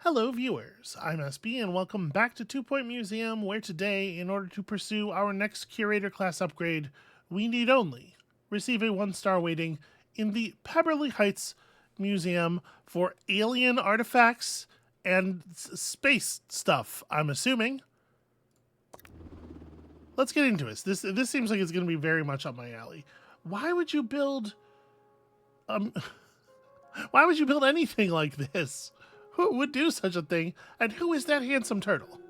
Hello, viewers. I'm SB, and welcome back to 2 Point Museum, where today, in order to pursue our next curator class upgrade, we need only receive a 1-star rating in the Pebberley Heights Museum for alien artifacts and space stuff, I'm assuming. Let's get into this. This seems like it's going to be very much up my alley. Why would you build... why would you build anything like this? Who would do such a thing? And who is that handsome turtle?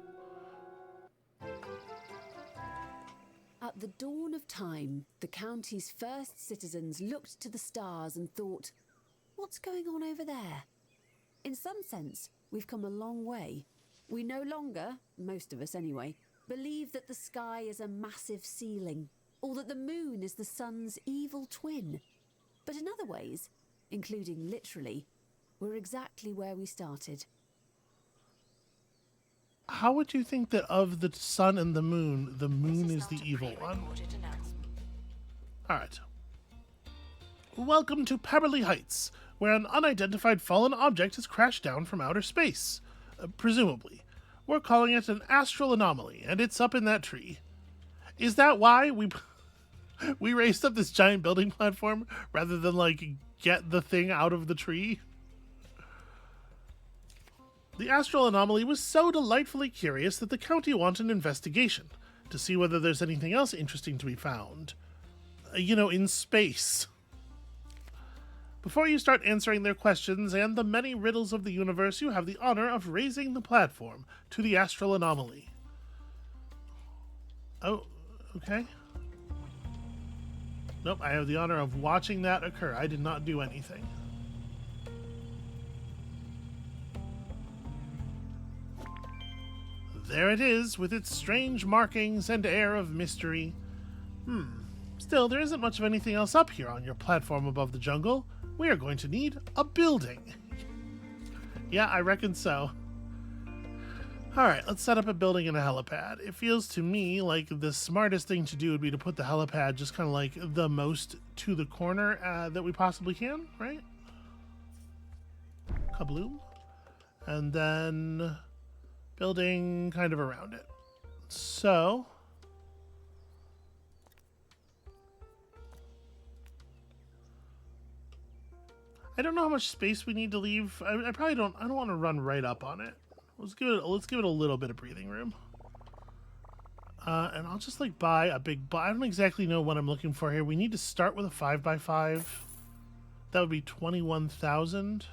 At the dawn of time, the county's first citizens looked to the stars and thought, what's going on over there? In some sense, we've come a long way. We no longer, most of us anyway, believe that the sky is a massive ceiling, or that the moon is the sun's evil twin. But in other ways, including literally, we're exactly where we started. How would you think that of the sun and the moon is the evil one? Alright. Welcome to Pebberley Heights, where an unidentified fallen object has crashed down from outer space. Presumably. We're calling it an astral anomaly, and it's up in that tree. Is that why we raised up this giant building platform rather than, like, get the thing out of the tree? The astral anomaly was so delightfully curious that the county wanted an investigation to see whether there's anything else interesting to be found. In space. Before you start answering their questions and the many riddles of the universe, you have the honor of raising the platform to the astral anomaly. Oh, okay. Nope, I have the honor of watching that occur. I did not do anything. There it is, with its strange markings and air of mystery. Still, there isn't much of anything else up here on your platform above the jungle. We are going to need a building. Yeah, I reckon so. Alright, let's set up a building and a helipad. It feels to me like the smartest thing to do would be to put the helipad just kind of like the most to the corner that we possibly can, right? Kabloom. And then... building kind of around it. So I don't know how much space we need to leave. I probably don't. I don't want to run right up on it. Let's give it a little bit of breathing room. And I'll just like buy a big. I don't exactly know what I'm looking for here. We need to start with a 5x5. That would be 21,000.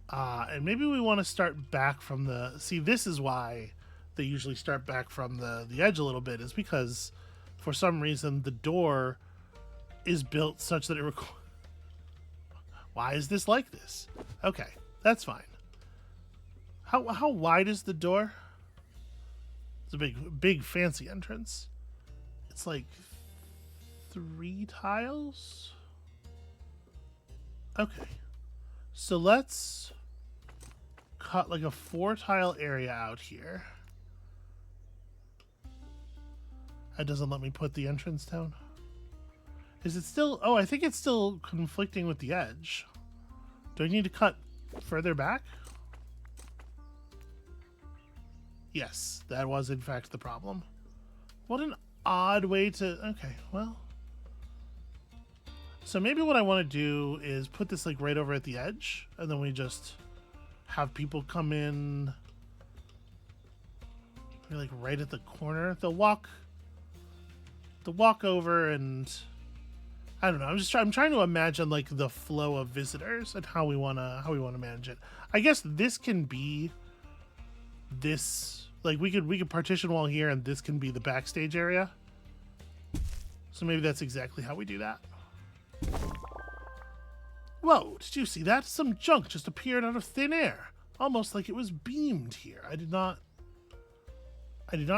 And maybe we want to start back from the... See, this is why they usually start back from the edge a little bit, is because for some reason the door is built such that it Why is this like this? Okay, that's fine. How wide is the door? It's a big fancy entrance. It's like 3 tiles? Okay. So let's cut like a 4-tile area out here. That doesn't let me put the entrance down. Is it still... Oh, I think it's still conflicting with the edge. Do I need to cut further back? Yes, that was in fact the problem. What an odd way to... Okay, well... So maybe what I want to do is put this like right over at the edge, and then we just have people come in like right at the corner. They'll walk over, and I don't know. I'm trying to imagine like the flow of visitors and how we want to manage it. I guess this can be this, like we could partition wall here, and this can be the backstage area. So maybe that's exactly how we do that. Whoa, did you see that? Some junk just appeared out of thin air. Almost like it was beamed here. I did not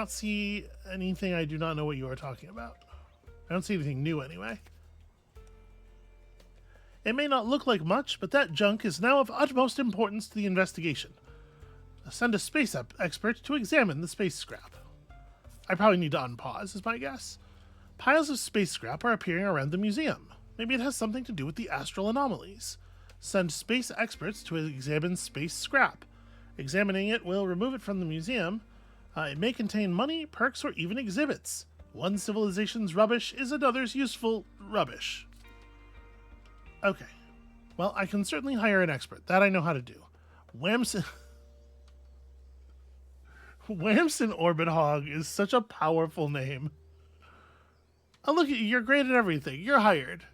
see anything. I do not know what you are talking about. I don't see anything new anyway. It may not look like much, but that junk is now of utmost importance to the investigation. Send a space expert to examine the space scrap. I probably need to unpause, is my guess. Piles of space scrap are appearing around the museum. Maybe it has something to do with the astral anomalies. Send space experts to examine space scrap. Examining it will remove it from the museum. It may contain money, perks, or even exhibits. One civilization's rubbish is another's useful rubbish. Okay. Well, I can certainly hire an expert. That I know how to do. Whamson Orbit Hog is such a powerful name. Oh, look at you. You're great at everything. You're hired.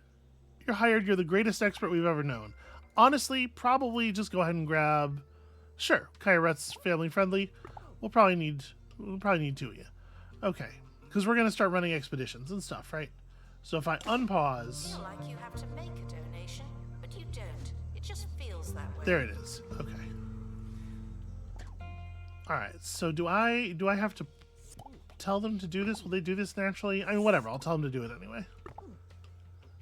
You're hired. You're the greatest expert we've ever known. Honestly, probably just go ahead and grab... Sure, Kyret's family friendly. We'll probably need two of you. Okay, because we're going to start running expeditions and stuff, right? So if I unpause... Feel like you have to make a donation, but you don't. It just feels that way. There it is. Okay. All right. So do I have to tell them to do this? Will they do this naturally? I mean, whatever. I'll tell them to do it anyway.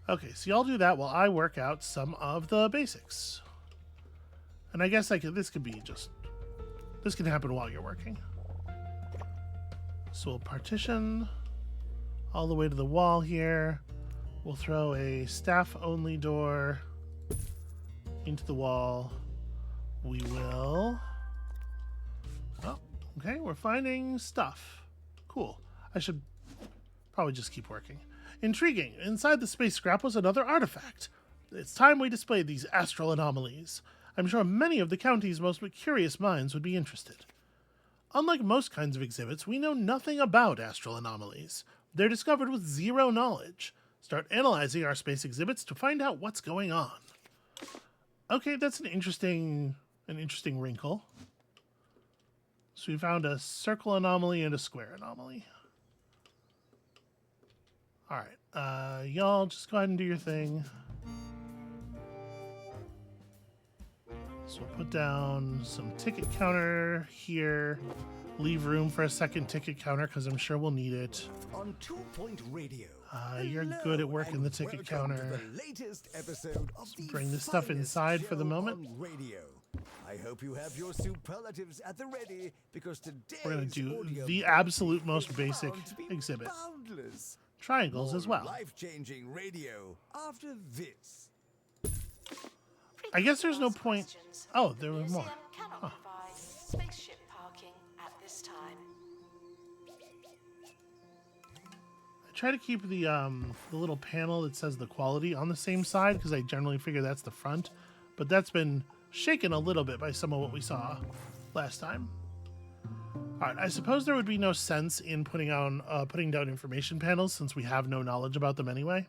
Okay. So y'all do that while I work out some of the basics. And I guess this can happen while you're working. So we'll partition all the way to the wall here. We'll throw a staff-only door into the wall. We will... Oh, okay, we're finding stuff. Cool. I should probably just keep working. Intriguing. Inside the space scrap was another artifact. It's time we displayed these astral anomalies. I'm sure many of the county's most curious minds would be interested. Unlike most kinds of exhibits, we know nothing about astral anomalies. They're discovered with zero knowledge. Start analyzing our space exhibits to find out what's going on. Okay, that's an interesting wrinkle. So we found a circle anomaly and a square anomaly. All right, y'all just go ahead and do your thing. So we'll put down some ticket counter here. Leave room for a second ticket counter because I'm sure we'll need it. On 2 Point Radio. You're good at working the ticket counter. The latest episode of the Bring this stuff inside for the moment. Radio. I hope you have your superlatives at the ready because today We're going to do the absolute most basic exhibit. Boundless. Triangles as well. Life-changing radio after this. I guess there's no point. Oh, there were more. Cannot provide spaceship parking at this time. I try to keep the little panel that says the quality on the same side because I generally figure that's the front, but that's been shaken a little bit by some of what we saw last time. All right, I suppose there would be no sense in putting down information panels since we have no knowledge about them anyway.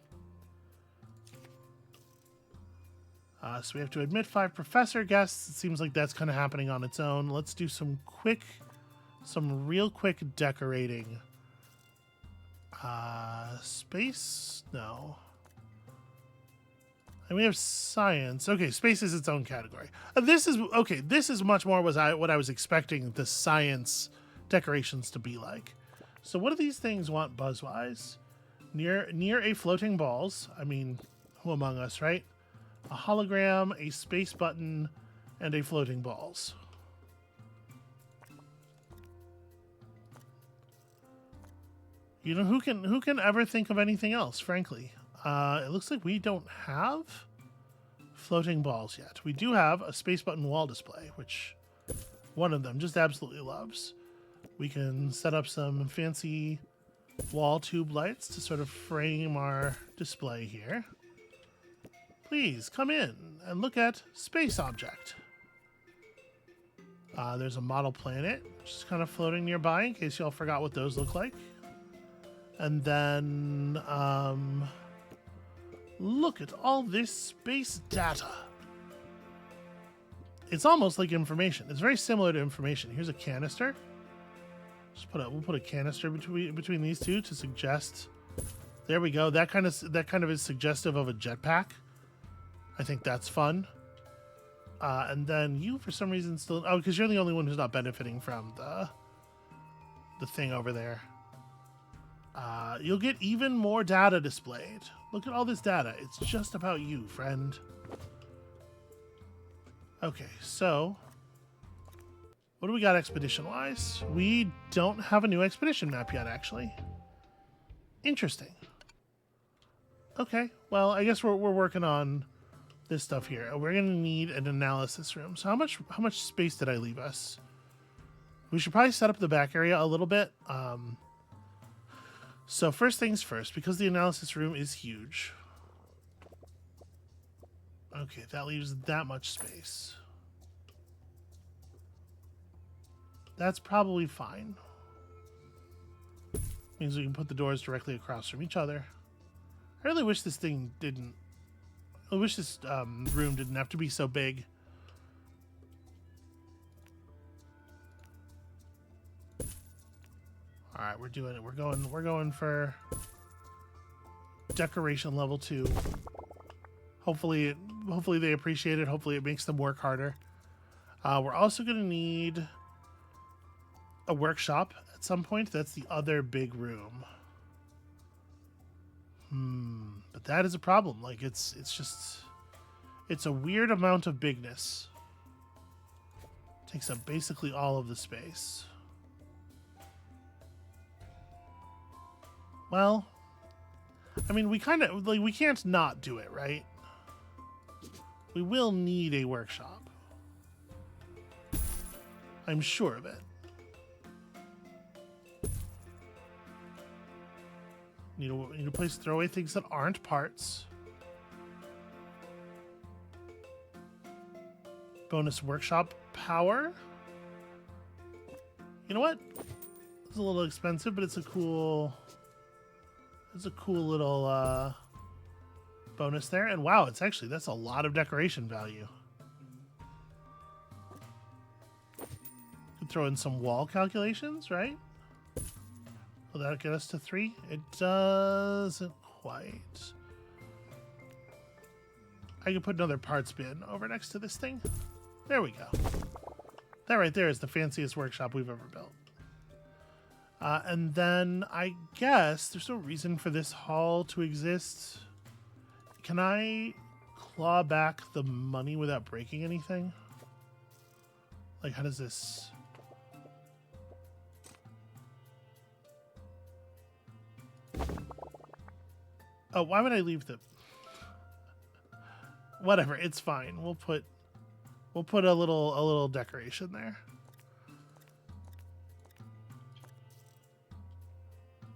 So we have to admit 5 professor guests. It seems like that's kind of happening on its own. Let's do some real quick decorating. Space? No. And we have science. Okay, space is its own category. This is much more what I was expecting the science decorations to be like. So what do these things want buzz-wise? Near a floating balls. I mean, who among us, right? A hologram, a space button, and a floating balls. You know, who can ever think of anything else, frankly? It looks like we don't have floating balls yet. We do have a space button wall display, which one of them just absolutely loves. We can set up some fancy wall tube lights to sort of frame our display here. Please come in and look at space object. There's a model planet just kind of floating nearby in case y'all forgot what those look like. And then look at all this space data. It's almost like information. It's very similar to information. Here's a canister. We'll put a canister between these two to suggest. There we go. That kind of is suggestive of a jetpack. I think that's fun. And then you, for some reason, still... Oh, because you're the only one who's not benefiting from the thing over there. You'll get even more data displayed. Look at all this data. It's just about you, friend. Okay, so... What do we got expedition-wise? We don't have a new expedition map yet, actually. Interesting. Okay, well, I guess we're working on this stuff here. We're gonna need an analysis room. So how much space did I leave us? We should probably set up the back area a little bit. So first things first, because the analysis room is huge. Okay, that leaves that much space. That's probably fine. Means we can put the doors directly across from each other. I really wish this thing didn't... I wish this room didn't have to be so big. All right, we're doing it. We're going for decoration level 2. Hopefully they appreciate it. Hopefully it makes them work harder. We're also going to need a workshop at some point. That's the other big room. But that is a problem. Like it's a weird amount of bigness. Takes up basically all of the space. Well, I mean, we kind of like we can't not do it, right? We will need a workshop. I'm sure of it. Need a place to throw away things that aren't parts. Bonus workshop power. You know what? It's a little expensive, but it's a cool little bonus there. And wow, that's a lot of decoration value. Could throw in some wall calculations, right? Will that get us to 3? It doesn't quite. I can put another parts bin over next to this thing. There we go. That right there is the fanciest workshop we've ever built. And then I guess there's no reason for this hall to exist. Can I claw back the money without breaking anything? Like, how does this... Oh, why would I leave the... Whatever, it's fine. We'll put a little decoration there.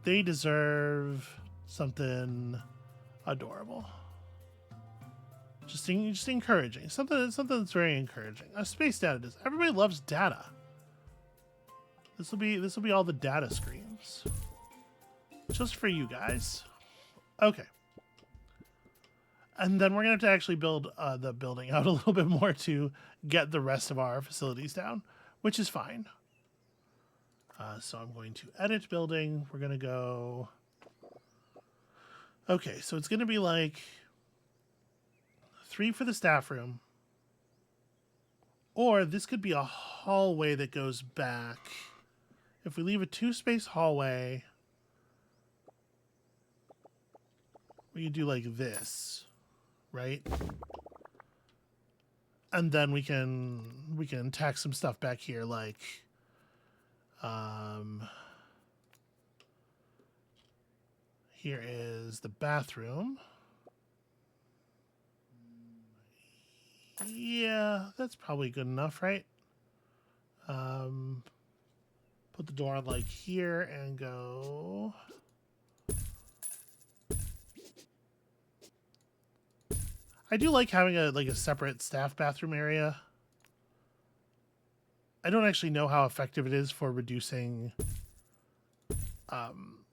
They deserve something adorable. Just encouraging. Something that's very encouraging. Space data does. Everybody loves data. This will be all the data screens. Just for you guys. Okay. And then we're going to have to actually build the building out a little bit more to get the rest of our facilities down, which is fine. So I'm going to edit building. We're going to go... Okay, so it's going to be like 3 for the staff room. Or this could be a hallway that goes back. If we leave a 2-space hallway, we could do like this, right? And then we can tack some stuff back here, like here is the bathroom. Yeah, that's probably good enough, right? Put the door on like here and go. I do like having a separate staff bathroom area. I don't actually know how effective it is for reducing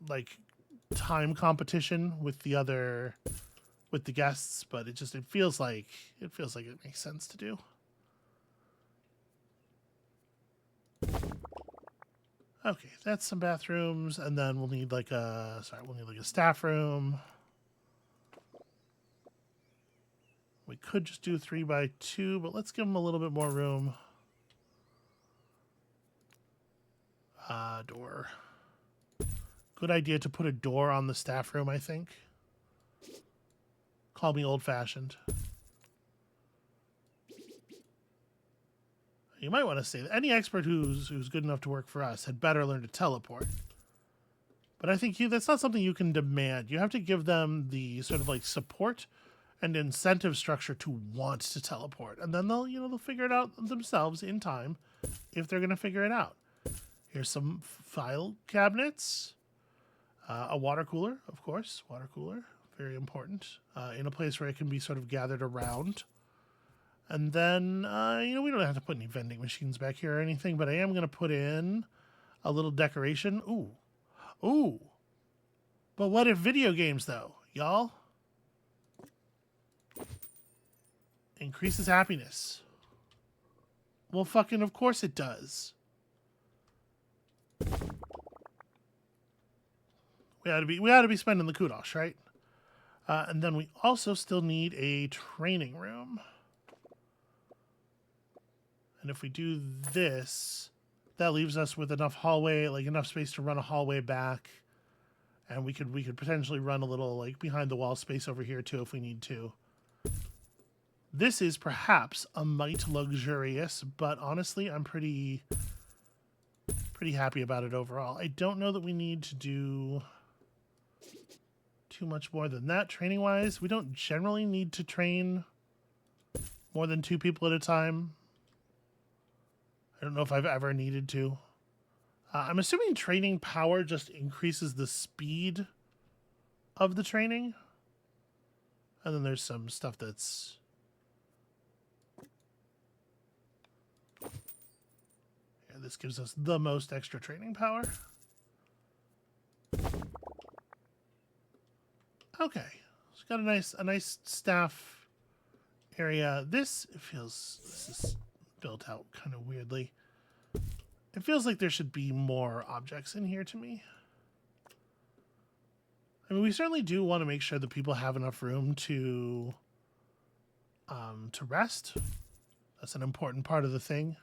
like time competition with the guests, but it feels like it makes sense to do. Okay, that's some bathrooms, and then we'll need like a staff room. We could just do 3x2, but let's give them a little bit more room. Door. Good idea to put a door on the staff room, I think. Call me old-fashioned. You might want to say that any expert who's good enough to work for us had better learn to teleport. But I think that's not something you can demand. You have to give them the sort of like support and incentive structure to want to teleport. And then they'll figure it out themselves in time if they're going to figure it out. Here's some file cabinets. A water cooler, of course. Water cooler, very important. In a place where it can be sort of gathered around. And then, we don't have to put any vending machines back here or anything, but I am going to put in a little decoration. Ooh. Ooh. But what if video games, though, y'all? Increases happiness. Well, fucking of course it does. We ought to be spending the kudos, right? And then we also still need a training room. And if we do this, that leaves us with enough hallway, like enough space to run a hallway back. And we could potentially run a little like behind the wall space over here too if we need to. This is perhaps a mite luxurious, but honestly, I'm pretty happy about it overall. I don't know that we need to do too much more than that training wise. We don't generally need to train more than 2 people at a time. I don't know if I've ever needed to. I'm assuming training power just increases the speed of the training. And then there's some stuff that's... Yeah, this gives us the most extra training power. Okay. It's got a nice staff area. This is built out kind of weirdly. It feels like there should be more objects in here to me. I mean, we certainly do want to make sure that people have enough room to rest. That's an important part of the thing.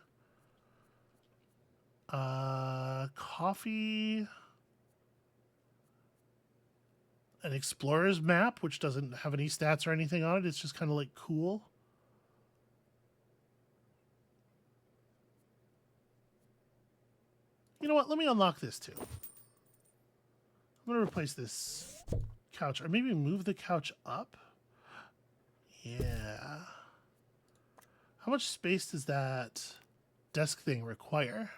Coffee. An explorer's map, which doesn't have any stats or anything on it. It's just kind of like cool. You know what? Let me unlock this too. I'm going to replace this couch. Or maybe move the couch up. Yeah. How much space does that desk thing require?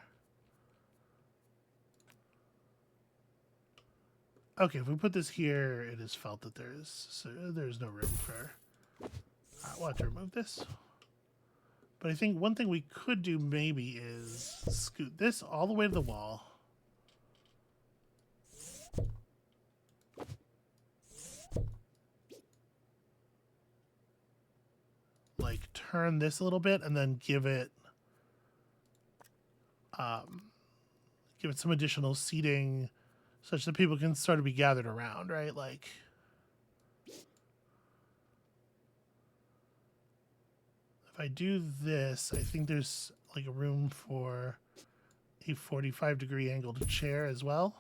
Okay, if we put this here, it is felt that there's no room for... we'll have to remove this. But I think one thing we could do maybe is scoot this all the way to the wall. Like turn this a little bit and then give it some additional seating such that people can sort of be gathered around, right? Like... If I do this, I think there's like a room for a 45-degree angled chair as well.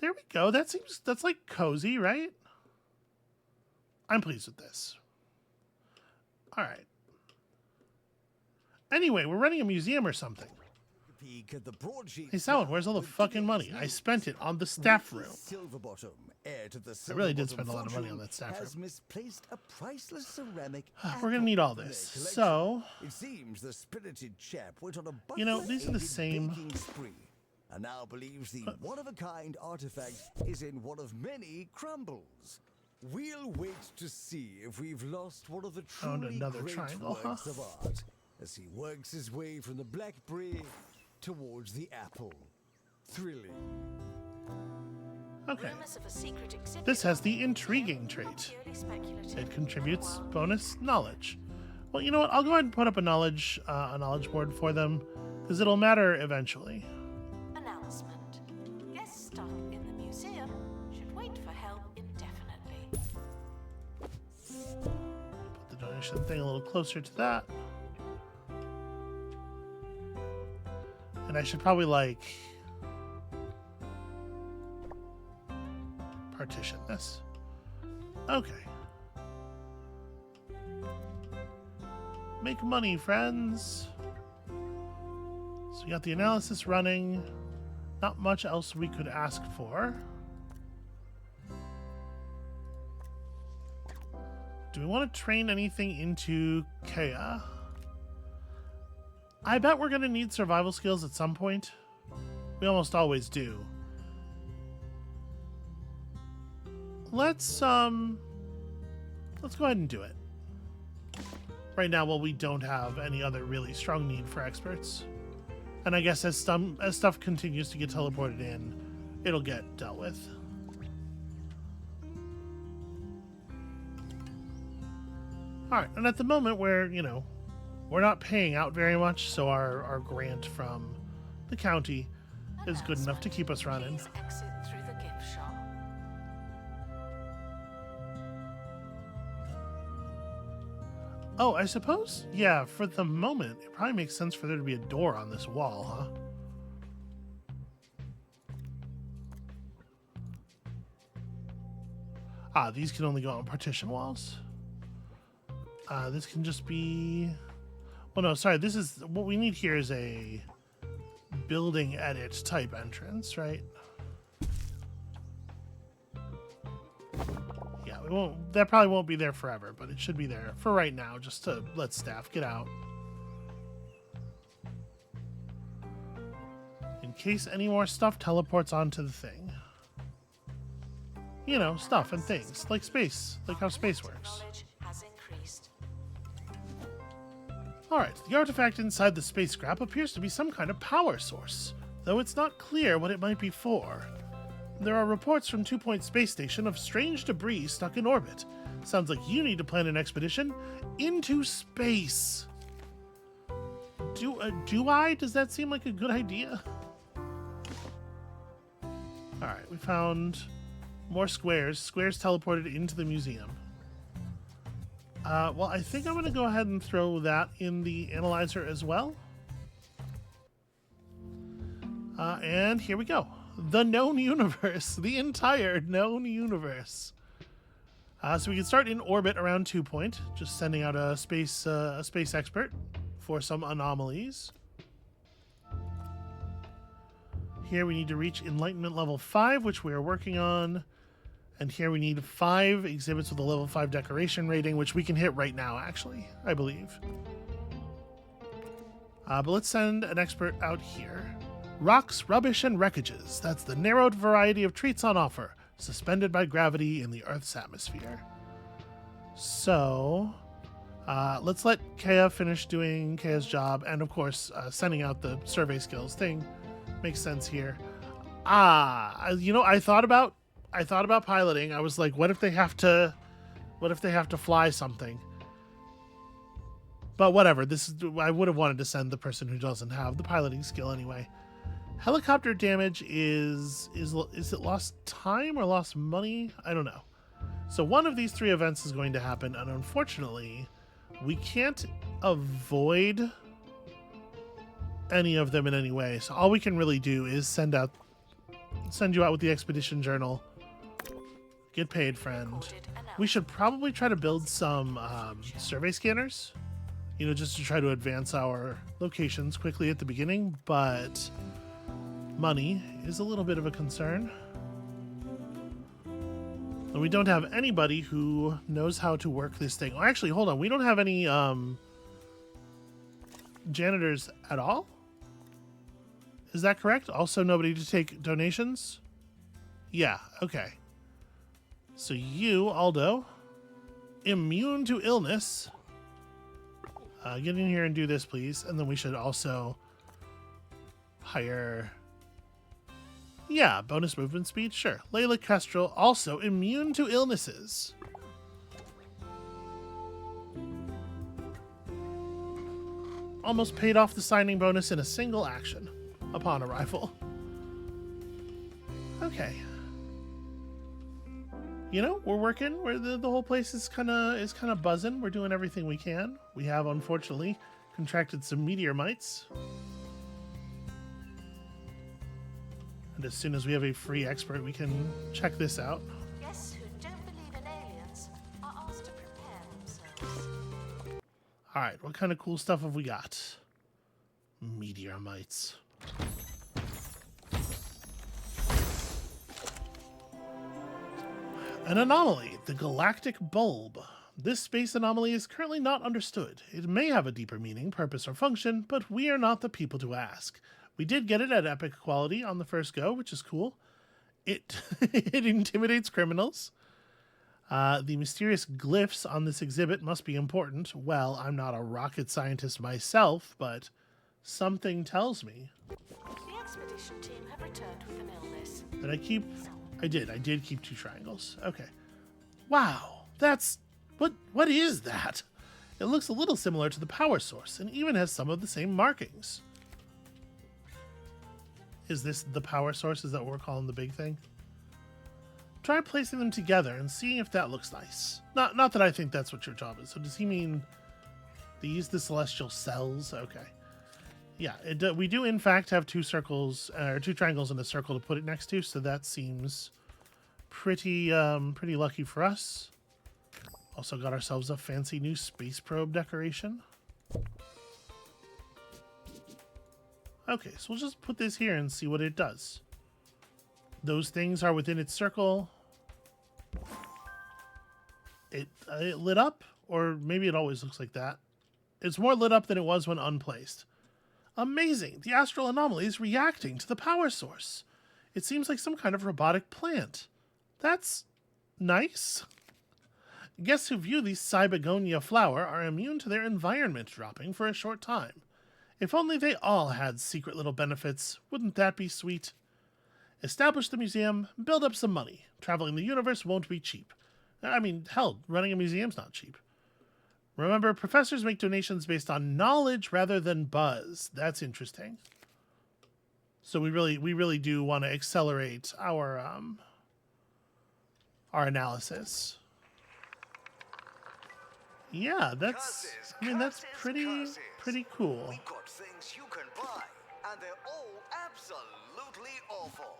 There we go. That's like cozy, right? I'm pleased with this. All right. Anyway, we're running a museum or something. Hey, Salad, where's all the fucking money? I spent it on the staff room. I really did spend a lot of money on that staff room. Misplaced a priceless ceramic We're gonna need all this. So, it seems the spirited chap went on a you know, these are the same. baking spree, and now believes the one-of-a-kind artifact is in one of many crumbles. We'll wait to see if we've lost one of the Found truly another great triangle, works of art as he works his way from the black brie towards the apple. Thrilling. Okay. Rumors of a secret exhibit This has the are intriguing trait. purely speculative. It contributes Meanwhile, bonus knowledge. Well, you know what? I'll go ahead and put up a knowledge board for them because it'll matter eventually. announcement. Guest staff in the museum should wait for help indefinitely. Put the donation thing a little closer to that. And I should probably like partition this. Okay. Make money, friends. So we got the analysis running. Not much else we could ask for. Do we want to train anything into Kea? I bet we're going to need survival skills at some point. We almost always do. Let's go ahead and do it. Right now, well, we don't have any other really strong need for experts. And I guess as stuff continues to get teleported in, it'll get dealt with. Alright, and at the moment we're not paying out very much, so our grant from the county is good enough to keep us running. Please exit through the gift shop. Oh, I suppose, yeah, for the moment, it probably makes sense for there to be a door on this wall, huh? Ah, these can only go on partition walls. This can just be... Well, no, sorry, this is... What we need here is a building edit type entrance, right? Yeah, we won't... That probably won't be there forever, but it should be there for right now, just to let staff get out. In case any more stuff teleports onto the thing. You know, stuff and things, like space, like how space works. Knowledge has increased. Alright, the artifact inside the space scrap appears to be some kind of power source, though it's not clear what it might be for. There are reports from 2 Point Space Station of strange debris stuck in orbit. Sounds like you need to plan an expedition into space. Do I? Does that seem like a good idea? Alright, we found more squares. Squares teleported into the museum. Well, I think I'm going to go ahead and throw that in the analyzer as well. And here we go. The known universe. The entire known universe. So we can start in orbit around 2 Point, just sending out a space expert for some anomalies. Here we need to reach Enlightenment level 5, which we are working on. And here we need 5 exhibits with a level 5 decoration rating, which we can hit right now, actually, I believe. But let's send an expert out here. Rocks, rubbish, and wreckages. That's the narrowed variety of treats on offer, suspended by gravity in the Earth's atmosphere. So, let's let Kea finish doing Kea's job, and of course, sending out the survey skills thing makes sense here. I thought about piloting. I was like, what if they have to fly something? But whatever. I would have wanted to send the person who doesn't have the piloting skill anyway. Helicopter damage is it lost time or lost money? I don't know. So one of these 3 events is going to happen, and unfortunately, we can't avoid any of them in any way. So all we can really do is send you out with the expedition journal. Get paid, friend. We should probably try to build some survey scanners, just to try to advance our locations quickly at the beginning, but money is a little bit of a concern. And we don't have anybody who knows how to work this thing. Oh, actually, hold on. We don't have any janitors at all? Is that correct? Also nobody to take donations? Yeah, okay. So you, Aldo, immune to illness. Get in here and do this, please. And then we should also hire... Yeah, bonus movement speed, sure. Layla Kestrel, also immune to illnesses. Almost paid off the signing bonus in a single action upon arrival. Okay. We're working. The whole place is kind of buzzing. We're doing everything we can. We have, unfortunately, contracted some meteor mites. And as soon as we have a free expert, we can check this out. Guests who don't believe in aliens are asked to prepare themselves. All right, what kind of cool stuff have we got? Meteor mites. An anomaly, the galactic bulb. This space anomaly is currently not understood. It may have a deeper meaning, purpose, or function, but we are not the people to ask. We did get it at epic quality on the first go, which is cool. It it intimidates criminals. The mysterious glyphs on this exhibit must be important. Well, I'm not a rocket scientist myself, but something tells me. The expedition team have returned with an illness. Did I keep? I did keep 2 triangles. Okay. Wow, that's... What is that? It looks a little similar to the power source, and even has some of the same markings. Is this the power source? Is that what we're calling the big thing? Try placing them together and seeing if that looks nice. Not that I think that's what your job is. So does he mean these, the celestial cells? Okay. Yeah, we do in fact have 2 circles, or 2 triangles and a circle to put it next to, so that seems pretty lucky for us. Also got ourselves a fancy new space probe decoration. Okay, so we'll just put this here and see what it does. Those things are within its circle. It lit up, or maybe it always looks like that. It's more lit up than it was when unplaced. Amazing! The astral anomaly is reacting to the power source. It seems like some kind of robotic plant. That's nice. Guests who view the Cybegonia flower are immune to their environment dropping for a short time. If only they all had secret little benefits, wouldn't that be sweet? Establish the museum, build up some money. Traveling the universe won't be cheap. I mean, hell, running a museum's not cheap. Remember, professors make donations based on knowledge rather than buzz. That's interesting. So we really do want to accelerate our analysis. Yeah, that's pretty cool. We got things you can buy, and they're all absolutely awful.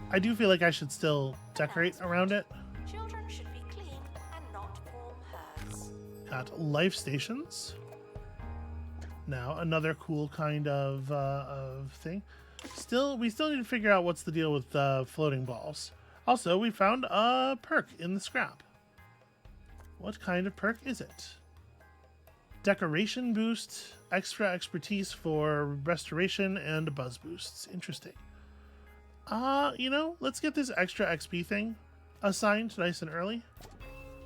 I do feel like I should still decorate around it. Children should be clean and not form herds. Got life stations. Now another cool kind of thing. We still need to figure out what's the deal with floating balls. Also, we found a perk in the scrap. What kind of perk is it? Decoration boost, extra expertise for restoration, and buzz boosts. Interesting. Let's get this extra XP thing assigned nice and early.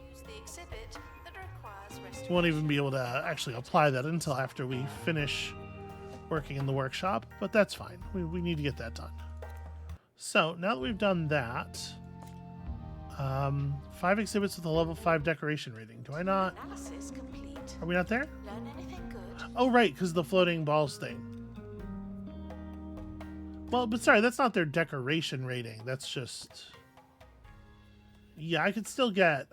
Use the exhibit that requires restoration. Won't even be able to actually apply that until after we finish working in the workshop, but that's fine. We need to get that done. So now that we've done that, 5 exhibits with a level 5 decoration rating. Do I not? Analysis complete. Are we not there? Learn anything good? Oh, right, because the floating balls thing. Well, but sorry, that's not their decoration rating. That's just... Yeah, I could still get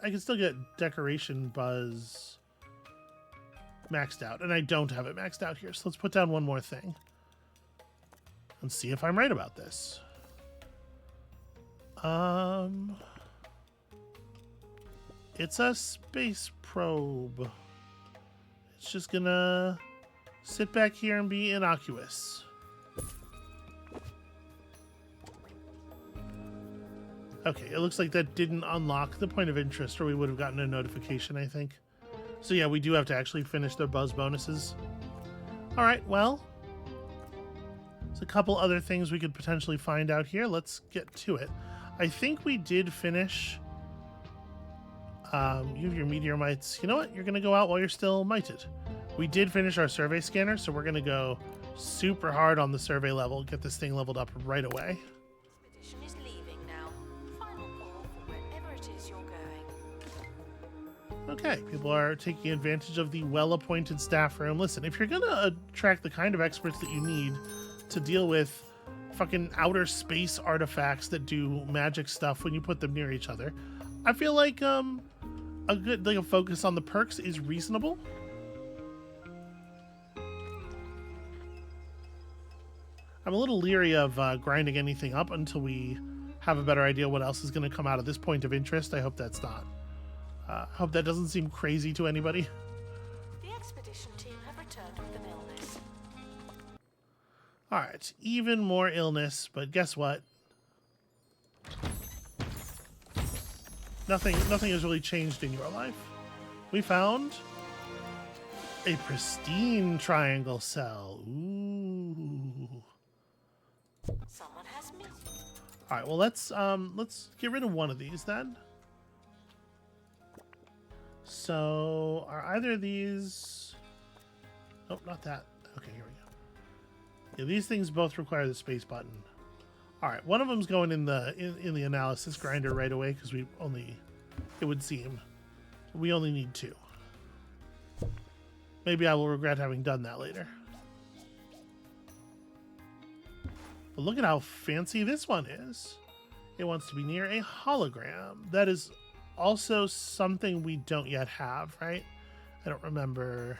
decoration buzz maxed out, and I don't have it maxed out here. So let's put down one more thing and see if I'm right about this. It's a space probe. It's just gonna sit back here and be innocuous. Okay, it looks like that didn't unlock the point of interest, or we would have gotten a notification, I think. So yeah, we do have to actually finish their buzz bonuses. Alright, well, there's a couple other things we could potentially find out here. Let's get to it. I think we did finish... you have your meteor mites. You know what? You're going to go out while you're still mited. We did finish our survey scanner, so we're going to go super hard on the survey level, get this thing leveled up right away. Expedition is leaving now. Final call for wherever it is you're going. Okay, people are taking advantage of the well-appointed staff room. Listen, if you're going to attract the kind of experts that you need to deal with fucking outer space artifacts that do magic stuff when you put them near each other, I feel like a focus on the perks is reasonable. I'm a little leery of grinding anything up until we have a better idea what else is going to come out of this point of interest. I hope that's not. Hope that doesn't seem crazy to anybody. The expedition team have returned with an illness. All right, even more illness, but guess what? Nothing has really changed in your life. We found a pristine triangle cell. Ooh. Someone has me. All right, well let's get rid of one of these then. So are either of these? Nope, not that. Okay, here we go. Yeah, these things both require the space button. All right, one of them's going in the analysis grinder right away because it would seem we only need 2. Maybe I will regret having done that later. But look at how fancy this one is. It wants to be near a hologram. That is also something we don't yet have, right? I don't remember.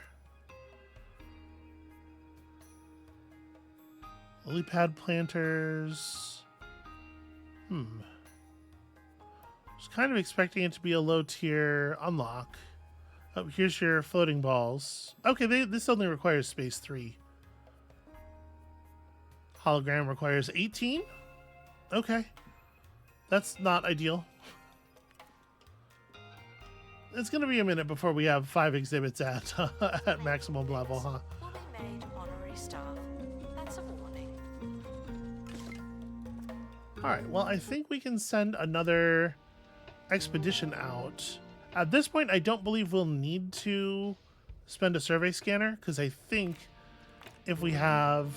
Lily pad planters. Was kind of expecting it to be a low tier unlock. Oh, here's your floating balls. Okay, this only requires space 3. Hologram requires 18. Okay, that's not ideal. It's gonna be a minute before we have 5 exhibits at at maximum level, huh? Will be made honorary staff. That's a warning. All right. Well, I think we can send another expedition out. At this point, I don't believe we'll need to spend a survey scanner because I think if we have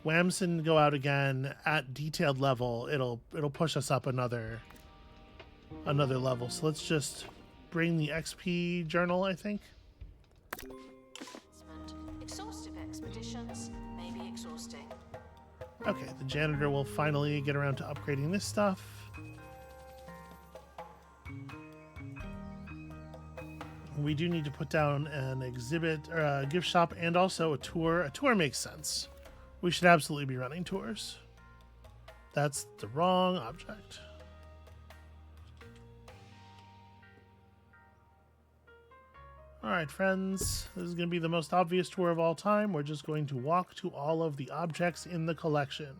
Wamson go out again at detailed level, it'll push us up another level. So let's just bring the XP journal, I think. Exhaustive expeditions may be exhausting. Okay, the janitor will finally get around to upgrading this stuff. We do need to put down an exhibit or a gift shop and also a tour. A tour makes sense. We should absolutely be running tours. That's the wrong object. All right, friends, this is going to be the most obvious tour of all time. We're just going to walk to all of the objects in the collection.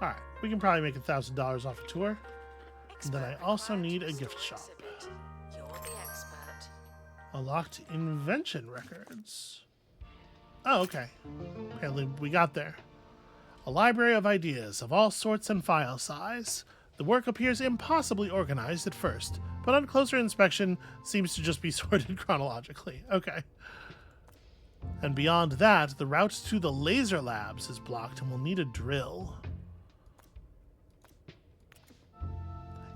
All right, we can probably make $1,000 off a tour. And then I also need a gift shop. You're the expert. Unlocked invention records. Oh, okay. Apparently we got there. A library of ideas of all sorts and file size. The work appears impossibly organized at first, but on closer inspection seems to just be sorted chronologically. Okay. And beyond that, the route to the laser labs is blocked and we'll need a drill.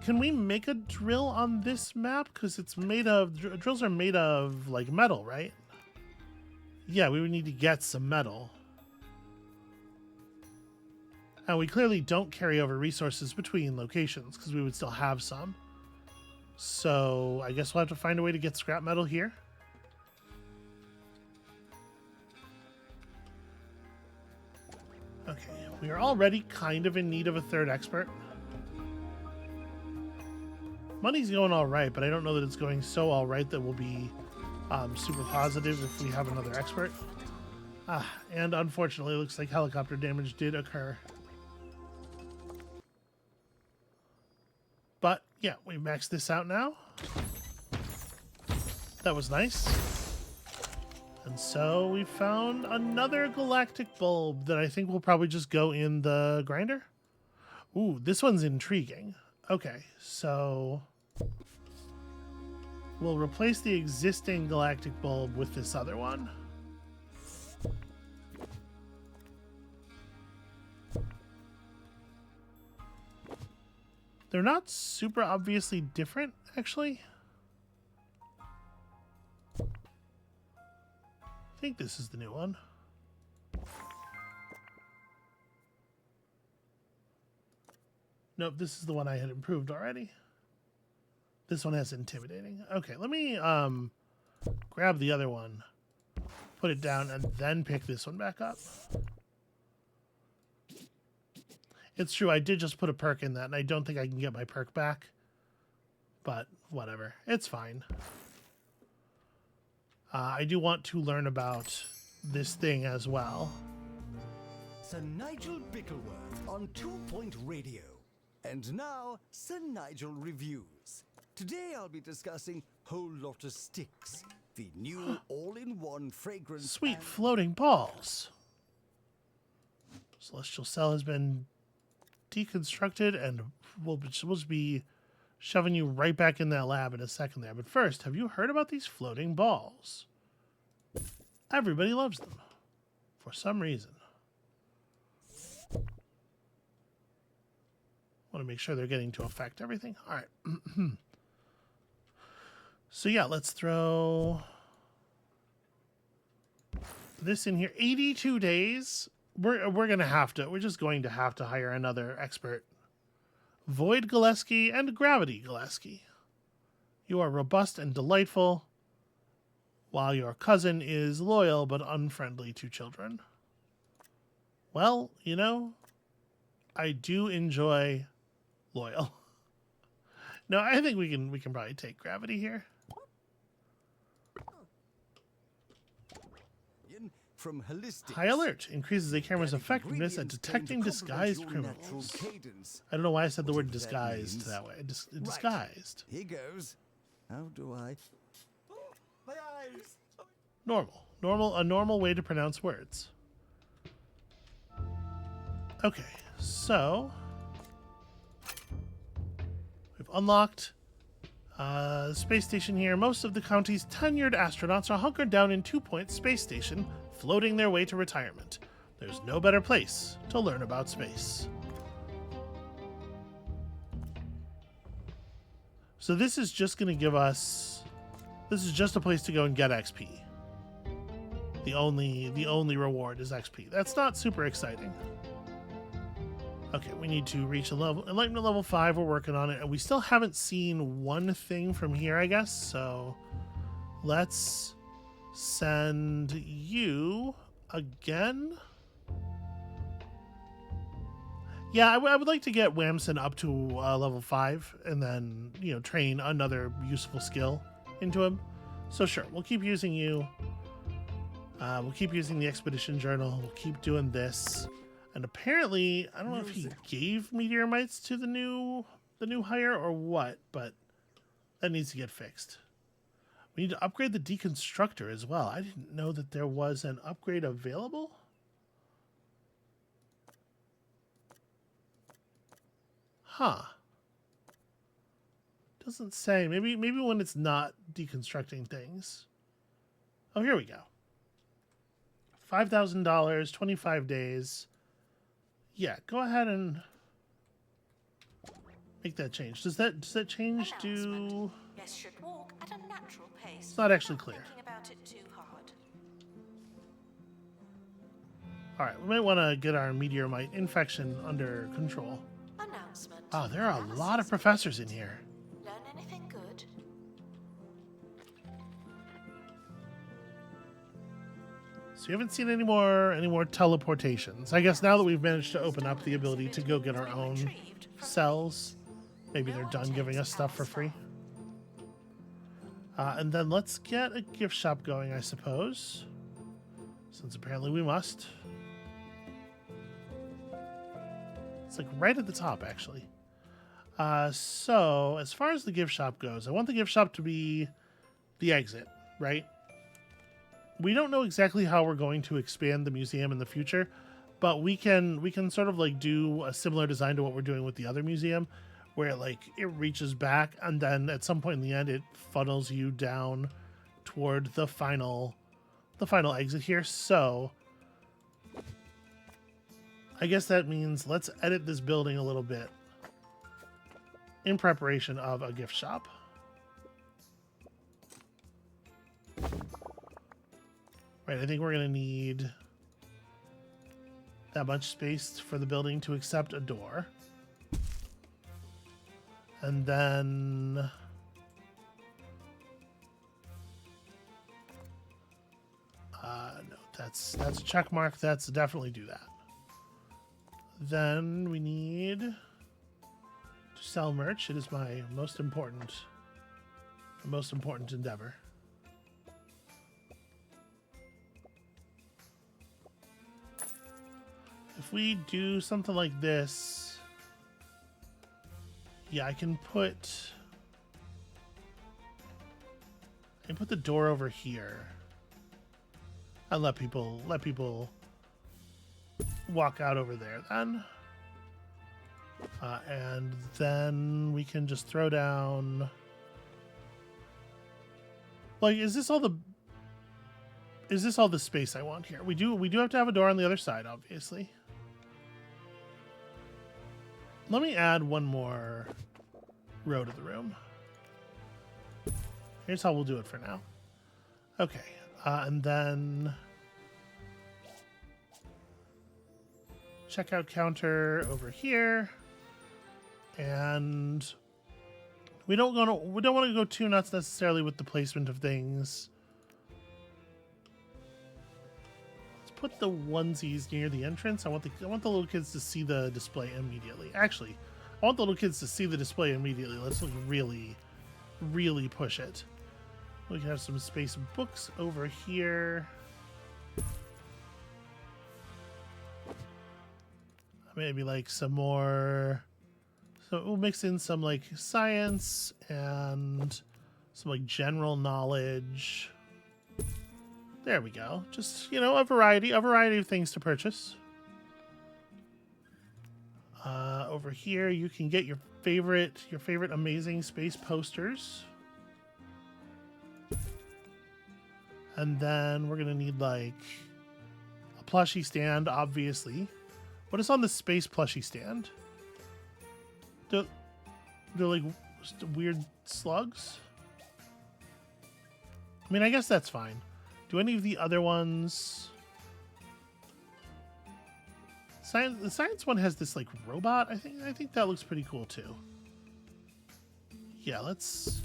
Can we make a drill on this map? Because it's made of... drills are made of, like, metal, right? Yeah, we would need to get some metal. And we clearly don't carry over resources between locations, because we would still have some. So, I guess we'll have to find a way to get scrap metal here. Okay, we are already kind of in need of a third expert. Money's going all right, but I don't know that it's going so all right that we'll be super positive if we have another expert. And unfortunately, it looks like helicopter damage did occur. But yeah, we maxed this out now. That was nice. And so we found another galactic bulb that I think will probably just go in the grinder. Ooh, this one's intriguing. Okay, so we'll replace the existing galactic bulb with this other one. They're not super obviously different, actually. I think this is the new one. Nope, this is the one I had improved already. This one has intimidating. Okay, let me grab the other one, put it down, and then pick this one back up. It's true, I did just put a perk in that, and I don't think I can get my perk back. But whatever, it's fine. I do want to learn about this thing as well. Sir Nigel Bickleworth on 2 Point Radio. And now, Sir Nigel Reviews. Today I'll be discussing Whole Lotta Sticks, the new all-in-one fragrance. Sweet floating balls. Celestial Cell has been deconstructed, and we'll just be shoving you right back in that lab in a second there. But first, have you heard about these floating balls? Everybody loves them for some reason. Want to make sure they're getting to affect everything. All right. So yeah, let's throw this in here. 82 days. We're gonna have to. We're just going to have to hire another expert. Void Gillespie and Gravity Gillespie. You are robust and delightful, while your cousin is loyal but unfriendly to children. Well, you know, I do enjoy loyal. No, I think we can probably take Gravity here. From Holistic. High alert increases a camera's effectiveness at detecting disguised criminals. I don't know why I said the word disguised that way. Disguised. Here goes. How do I? My eyes. A normal way to pronounce words. Okay, so we've unlocked the space station here. Most of the county's tenured astronauts are hunkered down in 2 Point Space Station, floating their way to retirement. There's no better place to learn about space. So this is just going to give us... This is just a place to go and get XP. The only reward is XP. That's not super exciting. Okay, we need to reach a level, enlightenment level 5. We're working on it, and we still haven't seen one thing from here, I guess. So let's send you again. Yeah, I would like to get Whamson up to level 5, and then, you know, train another useful skill into him. So sure, we'll keep using you. We'll keep using the expedition journal. We'll keep doing this. And apparently, I don't know if he gave meteorites to the new hire or what, but that needs to get fixed. We need to upgrade the deconstructor as well. I didn't know that there was an upgrade available. Huh. Doesn't say. Maybe when it's not deconstructing things. Oh, here we go. $5,000, 25 days. Yeah, go ahead and make that change. Does that change to... Yes, should walk at a natural pace. It's not actually clear. Thinking about it too hard. All right, we might want to get our meteorite infection under control. Announcement. Oh, there are a lot of professors in here. Learn anything good? So you haven't seen any more teleportations. I guess now that we've managed to open up the ability to go get our own cells, maybe they're done giving us stuff for free. And then let's get a gift shop going, I suppose, since apparently we must. It's like right at the top, actually. So as far as the gift shop goes, I want the gift shop to be the exit, right? We don't know exactly how we're going to expand the museum in the future, but we can sort of like do a similar design to what we're doing with the other museum, where like it reaches back and then at some point in the end it funnels you down toward the final exit here. So I guess that means let's edit this building a little bit in preparation of a gift shop. Right, I think we're going to need that much space for the building to accept a door. And then... no, that's a check mark. That's definitely do that. Then we need to sell merch. It is my most important endeavor. If we do something like this, yeah, I can put the door over here and let people walk out over there then. And then we can just throw down, like, is this all the space I want here? We do have to have a door on the other side, obviously. Let me add one more row to the room. Here's how we'll do it for now. Okay, and then checkout counter over here, and we don't want to go too nuts necessarily with the placement of things. Let's put the onesies near the entrance. I want the little kids to see the display immediately. Actually, I want the little kids to see the display immediately. Let's like really push it. We can have some space books over here. Maybe like some more. So we'll mix in some like science and some like general knowledge. There we go. Just, you know, a variety of things to purchase. Over here, you can get your favorite amazing space posters. And then we're gonna need like a plushie stand, obviously. What is on the space plushie stand? They're like weird slugs? I mean, I guess that's fine. Do any of the other ones... The science one has this like robot. I think that looks pretty cool too. Yeah, let's...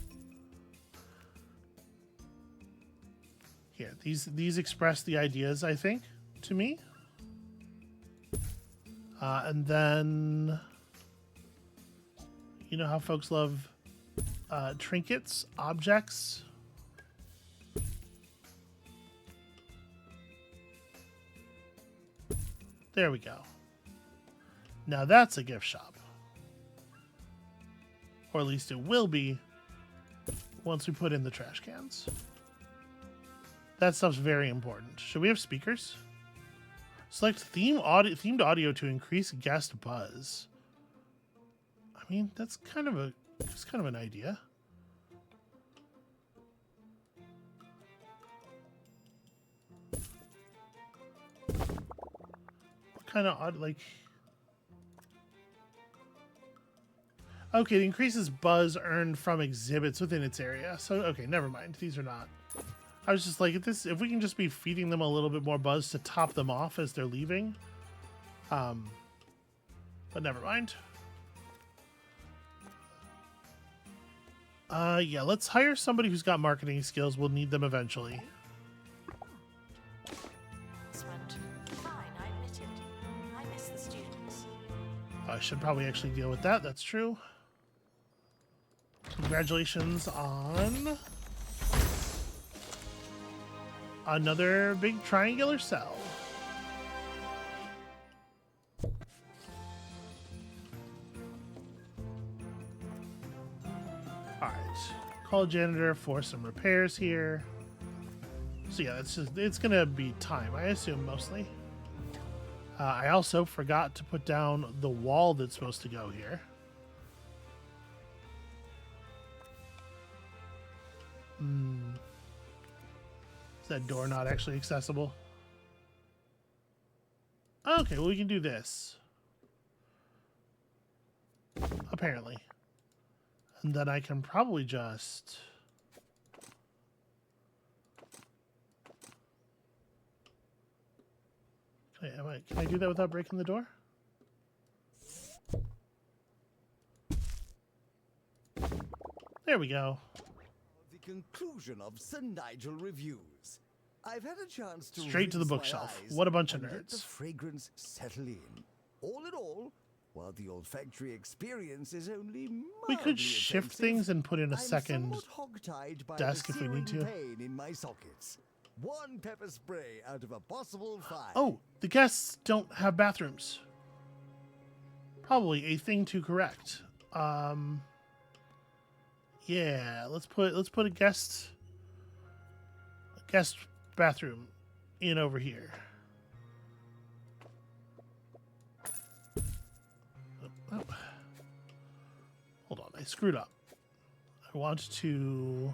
Here, these express the ideas, I think, to me. And then, you know how folks love trinkets, objects. There we go. Now that's a gift shop. Or at least it will be once we put in the trash cans. That stuff's very important. Should we have speakers? Select themed audio to increase guest buzz. I mean, that's kind of an idea. What kind of odd, like... Okay, it increases buzz earned from exhibits within its area. So, okay, never mind. These are not... I was just like, if we can just be feeding them a little bit more buzz to top them off as they're leaving. But never mind. Yeah, let's hire somebody who's got marketing skills. We'll need them eventually. Fine, I admit it. I miss the students. I should probably actually deal with that. That's true. Congratulations on another big triangular cell. Alright. Call janitor for some repairs here. So yeah, it's gonna be time, I assume, mostly. I also forgot to put down the wall that's supposed to go here. Is that door not actually accessible? Okay, well, we can do this. Apparently. And then I can probably just... Can I do that without breaking the door? There we go. The conclusion of Sir Nigel Reviews. I've had a chance to Straight to the rinse my bookshelf. eyes What a bunch of and let the nerds. fragrance settle in. All in all, while the olfactory experience is only We could mildly shift offensive, things and put in a I'm second somewhat hogtied by desk the if we need searing to. pain in my sockets. one pepper spray out of a possible 5. Oh, the guests don't have bathrooms. Probably a thing to correct. Yeah, let's put a guest bathroom in over here. Oh. Hold on, I screwed up. I want to...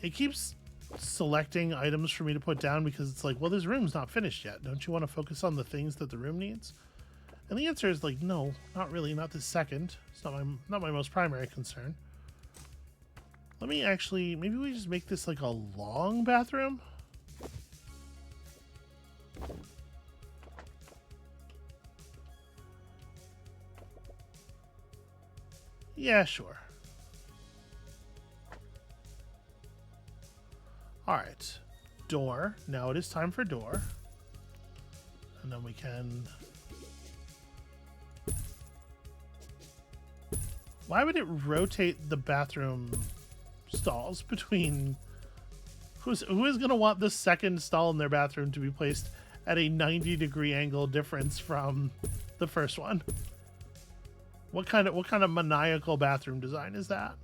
It keeps selecting items for me to put down because it's like, well, this room's not finished yet. Don't you want to focus on the things that the room needs? And the answer is like, no, not really, not this second. It's not my most primary concern. Let me actually, maybe we just make this like a long bathroom. Yeah, sure. All right, door. Now it is time for door. And then we can... Why would it rotate the bathroom stalls between... Who is going to want the second stall in their bathroom to be placed at a 90-degree angle difference from the first one? What kind of maniacal bathroom design is that?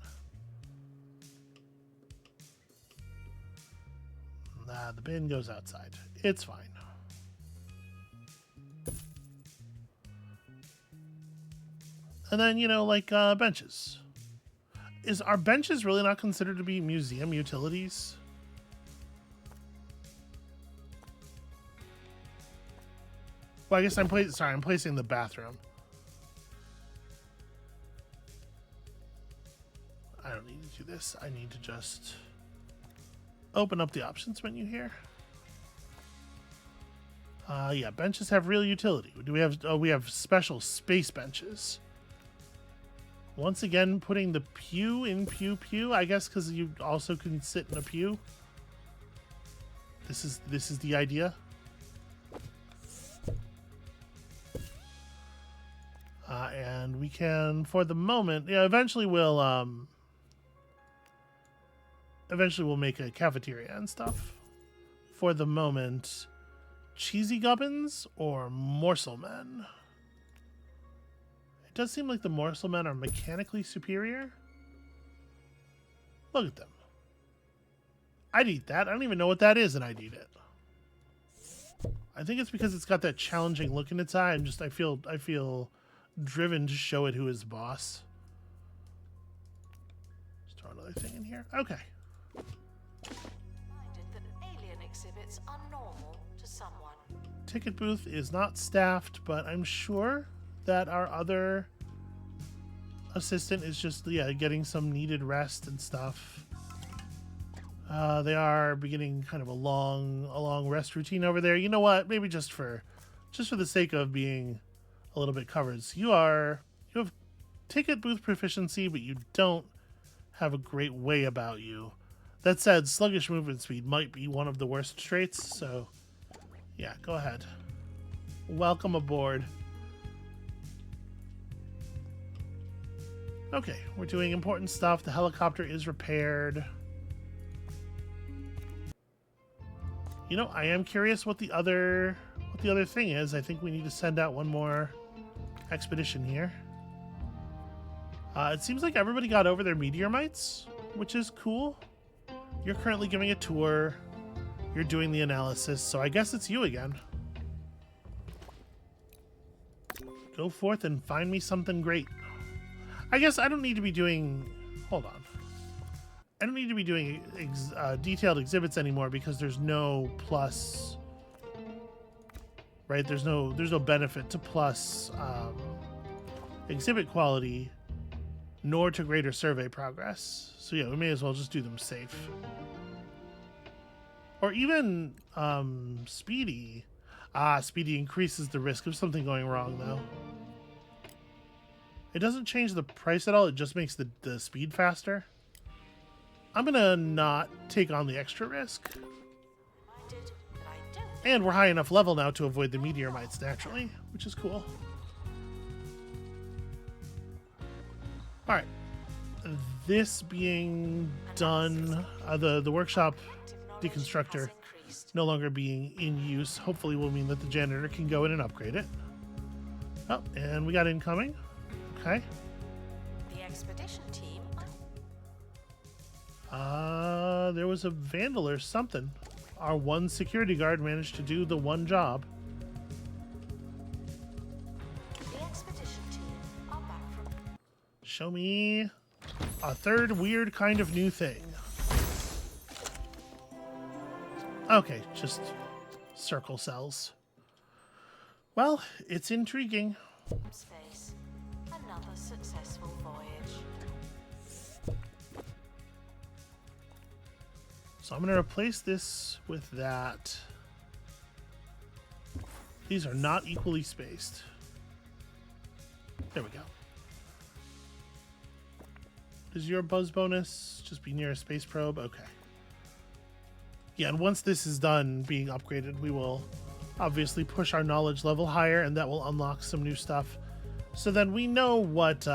Nah, the bin goes outside. It's fine. And then, you know, like benches. Are benches really not considered to be museum utilities? Well, I guess I'm placing the bathroom. I don't need to do this. I need to just open up the options menu here. Yeah, benches have real utility. Do we have? Oh, we have special space benches. Once again, putting the pew in pew, I guess, because you also can sit in a pew. This is the idea. And we can, for the moment, yeah. Eventually, we'll make a cafeteria and stuff. For the moment, cheesy gubbins or morsel men. It does seem like the morsel men are mechanically superior. Look at them. I'd eat that. I don't even know what that is, and I'd eat it. I think it's because it's got that challenging look in its eye. I feel driven to show it who is boss. Let's throw another thing in here. Okay. Reminded that alien exhibits are normal to someone. Ticket booth is not staffed, but I'm sure that our other assistant is just, yeah, getting some needed rest and stuff. They are beginning kind of a long rest routine over there. You know what? Maybe just for the sake of being a little bit covered. So you have ticket booth proficiency, but you don't have a great way about you. That said, sluggish movement speed might be one of the worst traits, so yeah, go ahead. Welcome aboard. Okay, we're doing important stuff. The helicopter is repaired. You know, I am curious what the other thing is. I think we need to send out one more expedition here. It seems like everybody got over their meteor mites, which is cool. You're currently giving a tour. You're doing the analysis, so I guess it's you again. Go forth and find me something great. I guess I don't need to be doing... Hold on. I don't need to be doing detailed exhibits anymore because there's no plus... Right? There's no benefit to plus exhibit quality, nor to greater survey progress. So yeah, we may as well just do them safe. Or even speedy. Speedy increases the risk of something going wrong, though. It doesn't change the price at all, it just makes the speed faster. I'm gonna not take on the extra risk. And we're high enough level now to avoid the meteor mites naturally, which is cool. Alright. this being done, the workshop deconstructor no longer being in use, hopefully will mean that the janitor can go in and upgrade it. Oh, and we got incoming. Okay. The expedition team. There was a vandal or something. Our one security guard managed to do the one job. The expedition team are back from. Show me a third weird kind of new thing. Okay, just circle cells. Well, it's intriguing. Space. Another successful voyage. So I'm going to replace this with that. These are not equally spaced. There we go. Does your buzz bonus just be near a space probe? Okay. Yeah, and once this is done being upgraded, we will obviously push our knowledge level higher, and that will unlock some new stuff. So then we know what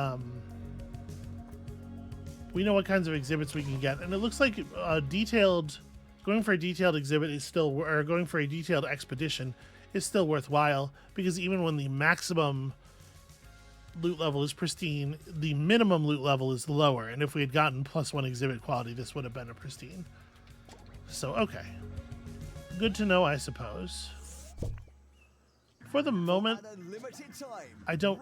kinds of exhibits we can get, and it looks like going for a detailed exhibit is still, or going for a detailed expedition is still worthwhile, because even when the maximum loot level is pristine, the minimum loot level is lower, and if we had gotten +1 exhibit quality, this would have been a pristine. So, okay. Good to know, I suppose. For the moment, I don't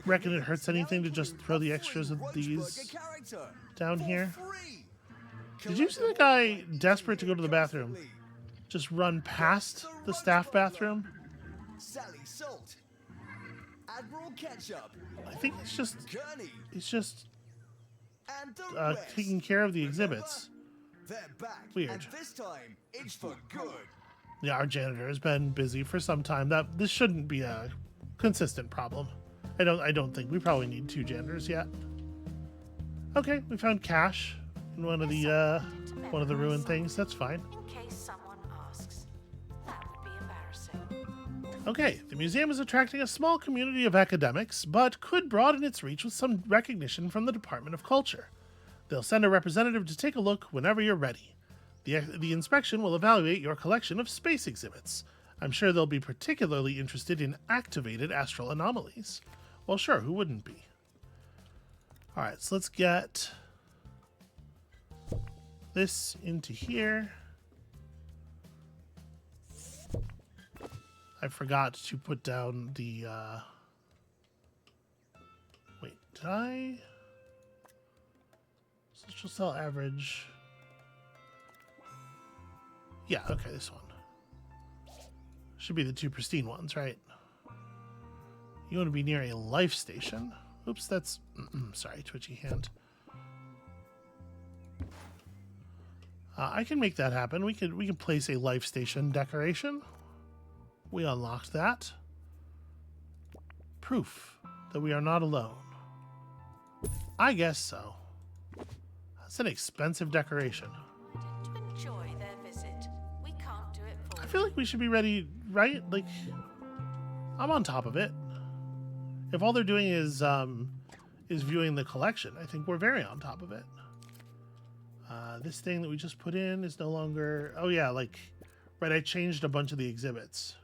reckon it hurts anything to just throw the extras of these down here. Did you see the guy desperate to go to the bathroom just run past the staff bathroom? Sally Salt, Admiral Ketchup, I think he's just and the rest. taking care of the exhibits. They're back. Weird. And this time, it's for good. Yeah, our janitor has been busy for some time. This shouldn't be a consistent problem. I don't think we probably need 2 janitors yet. Okay, we found cash in one of the ruined things. That's fine. In case someone asks, that would be embarrassing. Okay, the museum is attracting a small community of academics, but could broaden its reach with some recognition from the Department of Culture. They'll send a representative to take a look whenever you're ready. The inspection will evaluate your collection of space exhibits. I'm sure they'll be particularly interested in activated astral anomalies. Well, sure, who wouldn't be? Alright, so let's get this into here. I forgot to put down the, wait, did I? Social cell average. Yeah, okay, this one. Should be the 2 pristine ones, right? You want to be near a life station. Oops, that's... sorry, twitchy hand. I can make that happen. We can place a life station decoration. We unlocked that. Proof that we are not alone. I guess so. That's an expensive decoration. To enjoy their visit, we can't do it for I feel like we should be ready, right? Like, I'm on top of it. If all they're doing is viewing the collection, I think we're very on top of it. This thing that we just put in is no longer... Oh, yeah, like... Right, I changed a bunch of the exhibits.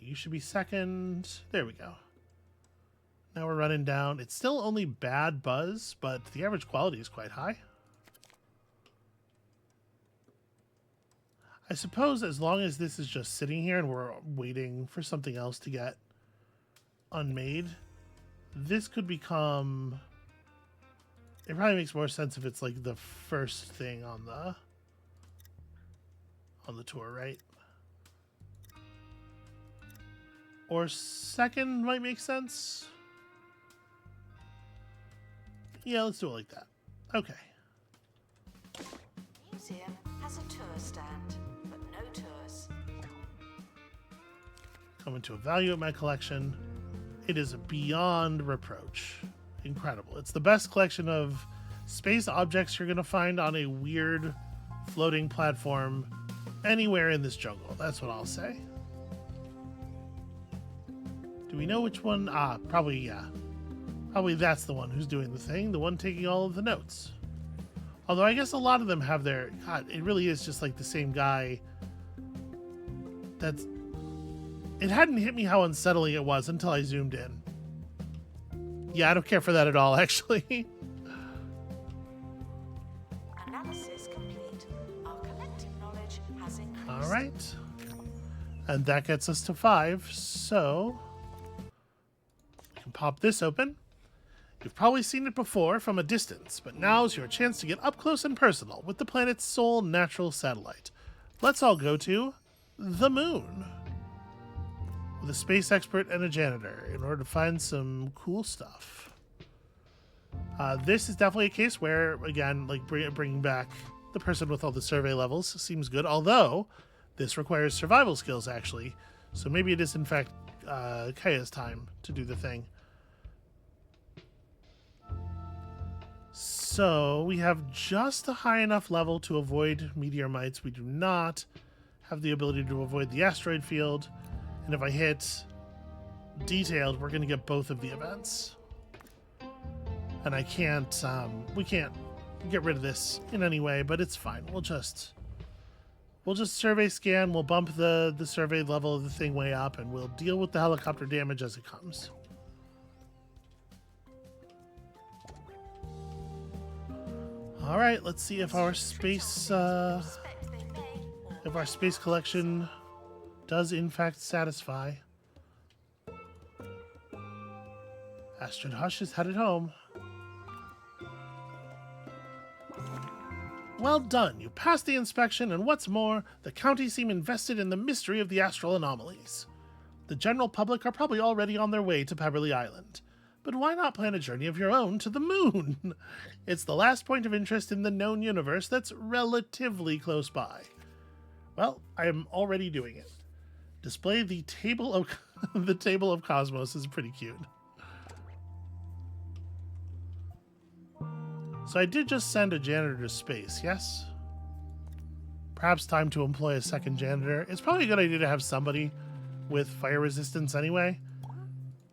You should be second. There we go. Now we're running down. It's still only bad buzz, but the average quality is quite high. I suppose as long as this is just sitting here and we're waiting for something else to get unmade, this could become... It probably makes more sense if it's like the first thing on the tour, right? Or second might make sense. Yeah, let's do it like that. Okay. the museum has a tour stand, but no tours. Coming to evaluate my collection. It is beyond reproach. Incredible. It's the best collection of space objects you're going to find on a weird floating platform anywhere in this jungle. That's what I'll say. Do we know which one? Probably, yeah. Probably that's the one who's doing the thing, the one taking all of the notes. Although I guess a lot of them have their... God, it really is just like the same guy. That's... It hadn't hit me how unsettling it was until I zoomed in. Yeah, I don't care for that at all, actually. Analysis complete. Our collective knowledge has increased. All right. And that gets us to 5, so... we can pop this open. You've probably seen it before from a distance, but now's your chance to get up close and personal with the planet's sole natural satellite. Let's all go to the moon with a space expert and a janitor in order to find some cool stuff. This is definitely a case where, again, like bringing back the person with all the survey levels seems good, although this requires survival skills, actually. So maybe it is, in fact, Kaya's time to do the thing. So we have just a high enough level to avoid meteor mites. We do not have the ability to avoid the asteroid field. And if I hit detailed, we're going to get both of the events. And I can't, we can't get rid of this in any way, but it's fine. We'll just survey scan. We'll bump the survey level of the thing way up, and we'll deal with the helicopter damage as it comes. All right, let's see if our space collection does in fact satisfy. Astrid Hush is headed home. Well done, you passed the inspection, and what's more, the county seem invested in the mystery of the astral anomalies. The general public are probably already on their way to Pebberley Island. But why not plan a journey of your own to the moon? It's the last point of interest in the known universe that's relatively close by. Well, I am already doing it. Display the table of the table of cosmos is pretty cute. So I did just send a janitor to space, yes? Perhaps time to employ a second janitor. It's probably a good idea to have somebody with fire resistance anyway.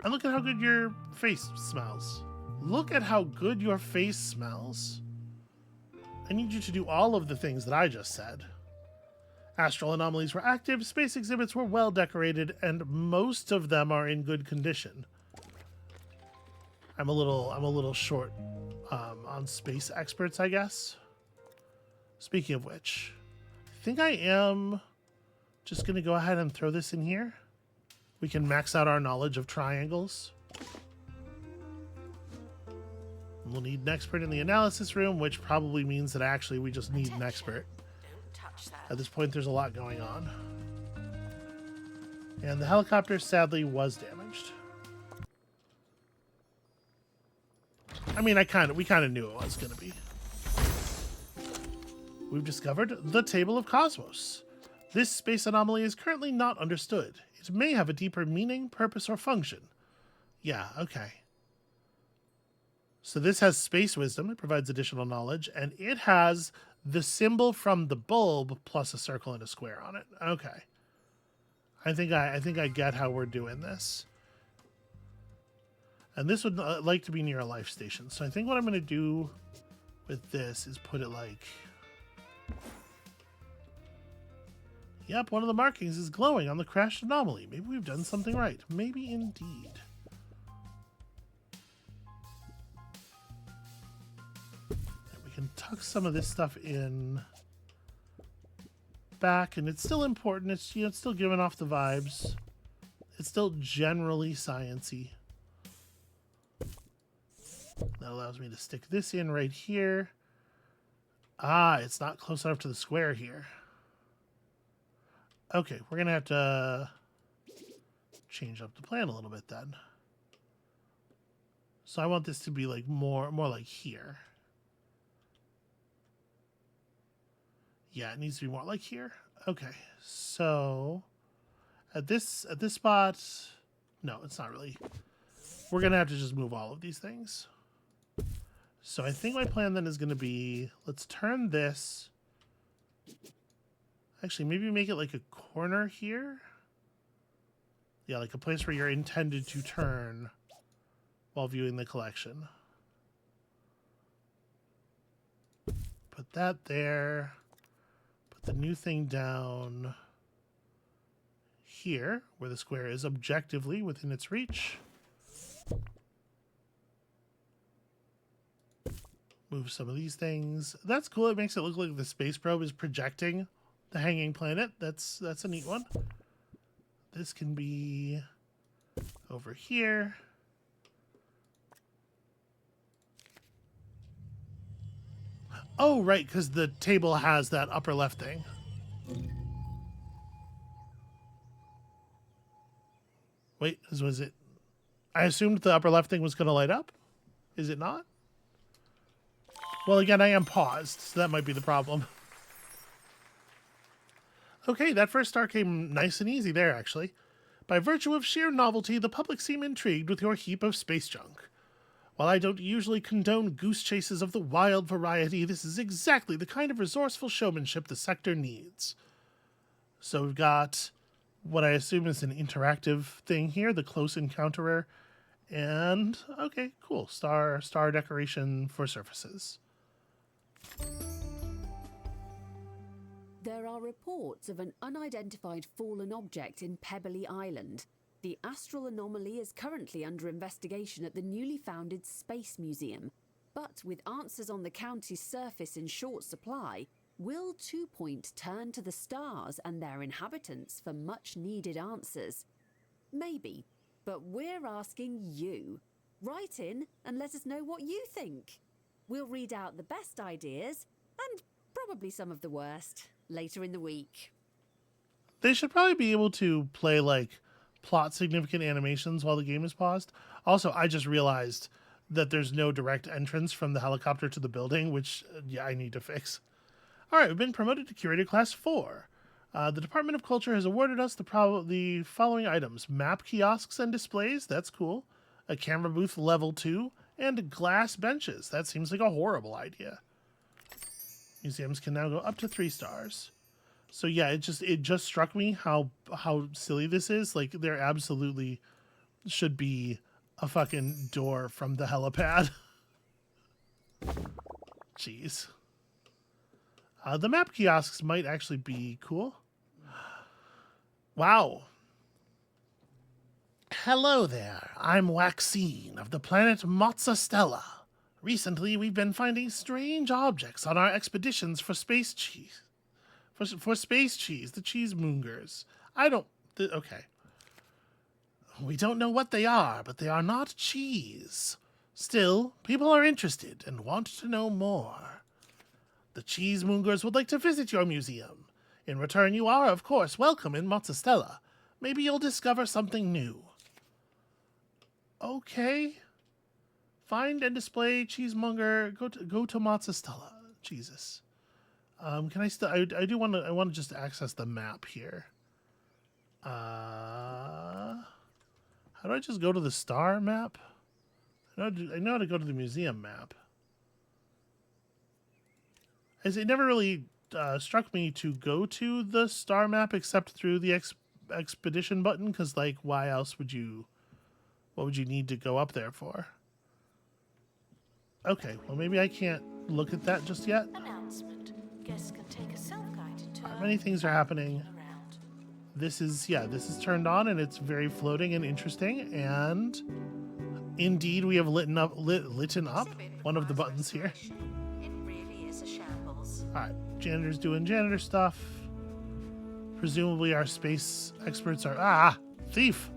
And look at how good your face smells. Look at how good your face smells. I need you to do all of the things that I just said. Astral anomalies were active, space exhibits were well decorated, and most of them are in good condition. I'm a little short on space experts, I guess. Speaking of which, I think I am just gonna go ahead and throw this in here. We can max out our knowledge of triangles. We'll need an expert in the analysis room, which probably means that actually we just need an expert. Don't touch that. At this point, there's a lot going on. And the helicopter, sadly, was damaged. I mean, we kind of knew it was going to be. We've discovered the Table of Cosmos. This space anomaly is currently not understood. It may have a deeper meaning, purpose, or function. Yeah, okay. So this has space wisdom. It provides additional knowledge. And it has the symbol from the bulb plus a circle and a square on it. Okay. I think I get how we're doing this. And this would like to be near a life station. So I think what I'm going to do with this is put it like... Yep, one of the markings is glowing on the crashed anomaly. Maybe we've done something right. Maybe indeed. And we can tuck some of this stuff in back, and it's still important. It's, you know, it's still giving off the vibes. It's still generally science-y. That allows me to stick this in right here. Ah, it's not close enough to the square here. Okay, we're gonna have to change up the plan a little bit then. So I want this to be like more like here. Yeah, it needs to be more like here. Okay, so at this spot, no, it's not really. We're gonna have to just move all of these things. So I think my plan then is gonna be, let's turn this. Actually, maybe make it like a corner here. Yeah, like a place where you're intended to turn while viewing the collection. Put that there. Put the new thing down here, where the square is objectively within its reach. Move some of these things. That's cool. It makes it look like the space probe is projecting the hanging planet. That's a neat one. This can be over here. Oh, right, because the table has that upper left thing. Wait, was it? I assumed the upper left thing was going to light up. Is it not? Well, again, I am paused, so that might be the problem. Okay, that first star came nice and easy there, actually. By virtue of sheer novelty, the public seem intrigued with your heap of space junk. While I don't usually condone goose chases of the wild variety, this is exactly the kind of resourceful showmanship the sector needs. So we've got what I assume is an interactive thing here, the close encounterer, and okay, cool, star decoration for surfaces. There are reports of an unidentified fallen object in Pebbly Island. The astral anomaly is currently under investigation at the newly founded Space Museum. But with answers on the county's surface in short supply, will 2 Point turn to the stars and their inhabitants for much-needed answers? Maybe, but we're asking you. Write in and let us know what you think. We'll read out the best ideas, and probably some of the worst, later in the week. They should probably be able to play, like, plot significant animations while the game is paused. Also, I just realized that there's no direct entrance from the helicopter to the building, which, yeah, I need to fix. All right, we've been promoted to Curator Class 4. The Department of Culture has awarded us the following items. Map kiosks and displays, that's cool. A camera booth level 2, and glass benches. That seems like a horrible idea. Museums can now go up to 3 stars. So yeah, it just struck me how silly this is. Like, there absolutely should be a fucking door from the helipad. Jeez. The map kiosks might actually be cool. Wow. Hello there. I'm Waxine of the planet Mozzastella. Recently, we've been finding strange objects on our expeditions for space cheese. For space cheese, the cheesemongers. Okay. We don't know what they are, but they are not cheese. Still, people are interested and want to know more. The cheesemongers would like to visit your museum. In return, you are, of course, welcome in Mozzastella. Maybe you'll discover something new. Okay. Find and display cheesemonger. Go to Mozzastella. Jesus. Can I still? I want to just access the map here. How do I just go to the star map? I know how to go to the museum map. As it never really struck me to go to the star map except through the expedition button, because, like, why else would you? What would you need to go up there for? Okay, well, maybe I can't look at that just yet. Announcement. Guests can take a self-guided tour. Many things are happening. Around. This is turned on, and it's very floating and interesting, and indeed we have lit up one of the buttons here. It really is a shambles. Alright, janitor's doing janitor stuff. Presumably our space experts are... thief!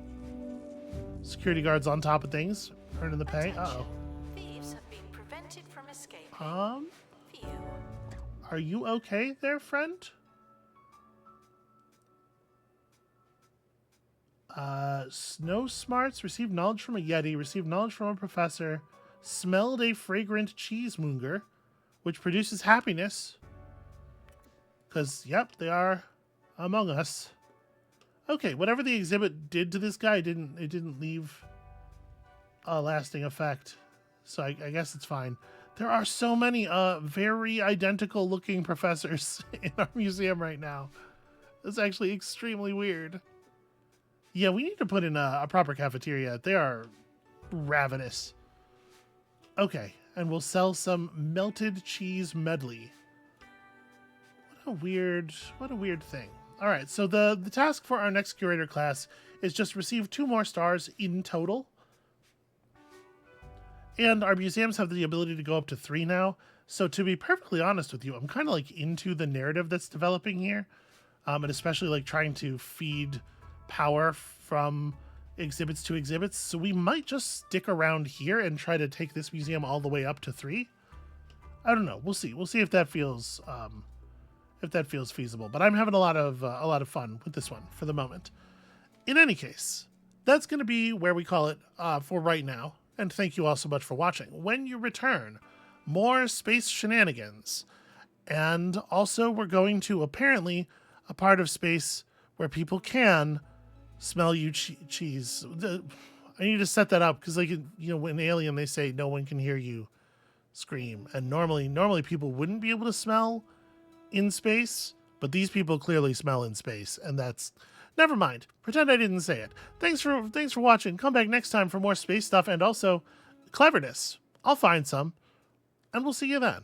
Security guards on top of things, earning the pay. Uh-oh. Thieves have been prevented from escaping. Phew. Are you okay there, friend? Snow smarts, received knowledge from a Yeti, received knowledge from a professor, smelled a fragrant cheesemonger, which produces happiness. Because, yep, they are among us. Okay, whatever the exhibit did to this guy, it didn't leave a lasting effect. So I guess it's fine. There are so many very identical looking professors in our museum right now. It's actually extremely weird. Yeah, we need to put in a proper cafeteria. They are Ravenous. Okay, and we'll sell some melted cheese medley. What a weird thing. All right, so the task for our next curator class is just receive 2 more stars in total. And our museums have the ability to go up to 3 now. So to be perfectly honest with you, I'm kind of like into the narrative that's developing here. And especially like trying to feed power from exhibits to exhibits. So we might just stick around here and try to take this museum all the way up to 3. I don't know. We'll see. We'll see if that feels feasible. But I'm having a lot of fun with this one for the moment. In any case, that's going to be where we call it for right now. And thank you all so much for watching. When you return, more space shenanigans. And also we're going to apparently a part of space where people can smell you cheese. I need to set that up because, like, you know, in Alien they say no one can hear you scream, and normally people wouldn't be able to smell in space, but these people clearly smell in space, and that's never mind. Pretend I didn't say it. Thanks for watching. Come back next time for more space stuff and also cleverness. I'll find some, and we'll see you then.